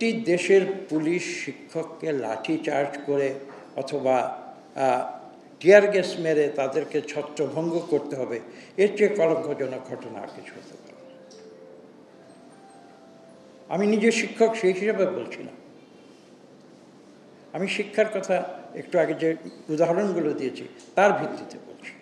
একটি দেশের পুলিশ শিক্ষককে লাঠি চার্জ করে অথবা টিয়ার গ্যাস মেরে তাদেরকে ছত্রভঙ্গ করতে হবে, এর চেয়ে কলঙ্কজনক ঘটনা আর কিছু হতে পারে না। আমি নিজে শিক্ষক, সেই হিসাবে বলছি না, আমি শিক্ষার কথা একটু আগে যে উদাহরণগুলো দিয়েছি তার ভিত্তিতে বলছি।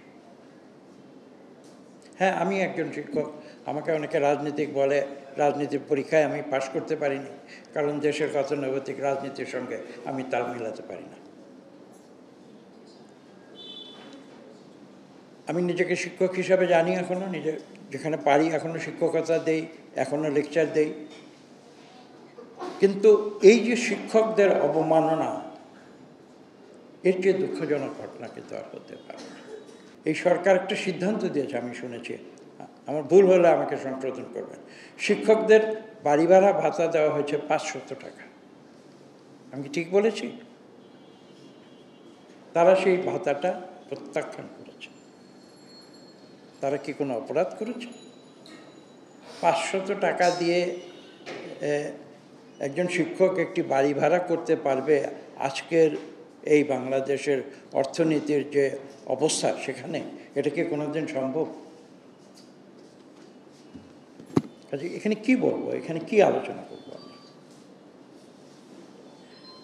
হ্যাঁ, আমি একজন শিক্ষক, আমাকে অনেকে রাজনীতিক বলে, রাজনীতির পরীক্ষায় আমি পাশ করতে পারিনি, কারণ দেশের গতানুগতিক রাজনীতির সঙ্গে আমি তাল মিলাতে পারি না। আমি নিজেকে শিক্ষক হিসাবে জানি, এখনও নিজে যেখানে পারি এখনও শিক্ষকতা দেই, এখনও লেকচার দেই। কিন্তু এই যে শিক্ষকদের অবমাননা, এর চেয়ে দুঃখজনক ঘটনা কিন্তু আর হতে পারে না। এই সরকার একটা সিদ্ধান্ত দিয়েছে, আমি শুনেছি, আমার ভুল হলে আমাকে সংশোধন করবেন। শিক্ষকদের বাড়ি ভাড়া ভাতা দেওয়া হয়েছে 500 টাকা। আমি কি ঠিক বলেছি? তারা সেই ভাতাটা প্রত্যাখ্যান করেছে। তারা কি কোনো অপরাধ করেছে? 500 টাকা দিয়ে একজন শিক্ষক একটি বাড়ি ভাড়া করতে পারবে আজকের এই বাংলাদেশের অর্থনীতির যে অবস্থা, সেখানে এটা কি কোনোদিন সম্ভব? কাজে এখানে কি বলবো, এখানে কি আলোচনা করবো আমি?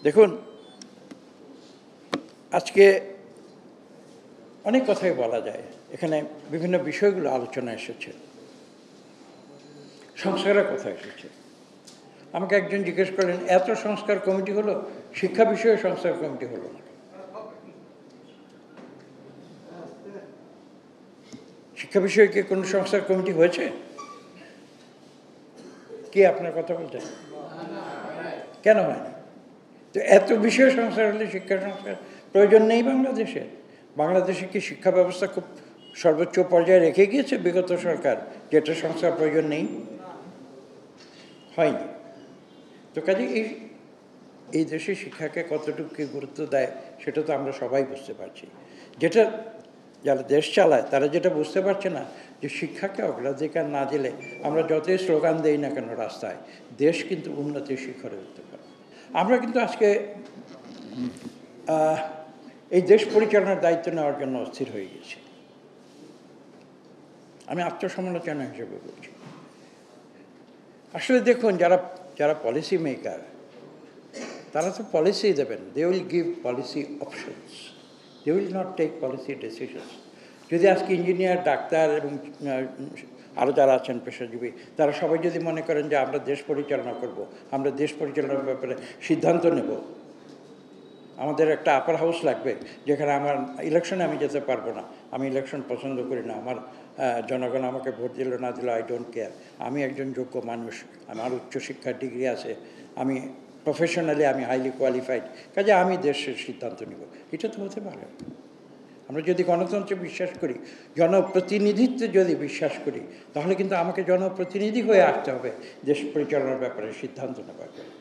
দেখুন, আজকে অনেক কথাই বলা যায়, এখানে বিভিন্ন বিষয়গুলো আলোচনা এসেছে, সংস্কারের কথা এসেছে। আমাকে একজন জিজ্ঞেস করলেন, এত সংস্কার কমিটি হলো, শিক্ষা বিষয়ে সংস্কার কমিটি হলো না? শিক্ষা বিষয়ে কি কোনো সংস্কার কমিটি হয়েছে? কি আপনার কথা বলছেন? কেন হয়নি? তো এত বিষয় সংস্কার হলে শিক্ষা সংস্কার প্রয়োজন নেই বাংলাদেশে? বাংলাদেশে কি শিক্ষা ব্যবস্থা খুব সর্বোচ্চ পর্যায়ে রেখে গিয়েছে বিগত সরকার, যেটা সংস্কার প্রয়োজন নেই? হয়নি। তো কাজে এই দেশে শিক্ষাকে কতটুকু গুরুত্ব দেয় সেটা তো আমরা সবাই বুঝতে পারছি। যেটা যারা দেশ চালায় তারা যেটা বুঝতে পারছে না, যে শিক্ষাকে অগ্রাধিকার না দিলে আমরা যতই স্লোগান দেই না কেন রাস্তায়, দেশ কিন্তু উন্নতির শিখরে উঠতে পারে। আমরা কিন্তু আজকে এই দেশ পরিচালনার দায়িত্ব নেওয়ার জন্য অস্থির হয়ে গেছি। আমি আত্মসমালোচনা হিসেবে বলছি। আসলে দেখুন, যারা পলিসি মেকার, তারা তো পলিসি দেবেন, they will give policy options, they will not take policy decisions. যদি আজকে ইঞ্জিনিয়ার, ডাক্তার এবং আরও যারা আছেন পেশাজীবী, তারা সবাই যদি মনে করেন যে আমরা দেশ পরিচালনা করব, আমরা দেশ পরিচালনার ব্যাপারে সিদ্ধান্ত নেব, আমাদের একটা আপার হাউস লাগবে যেখানে আমার ইলেকশনে আমি যেতে পারবো না, আমি ইলেকশন পছন্দ করি না, আমার জনগণ আমাকে ভোট দিল না দিল আই ডোন্ট কেয়ার, আমি একজন যোগ্য মানুষ, আমার উচ্চশিক্ষার ডিগ্রি আছে, আমি প্রফেশনালি আমি হাইলি কোয়ালিফাইড, কাজে আমি দেশের সিদ্ধান্ত নেব, এটা তো হতে পারে। আমরা যদি গণতন্ত্রে বিশ্বাস করি, জনপ্রতিনিধিত্বে যদি বিশ্বাস করি, তাহলে কিন্তু আমাকে জনপ্রতিনিধি হয়ে আসতে হবে দেশ পরিচালনার ব্যাপারে সিদ্ধান্ত নেবার জন্য।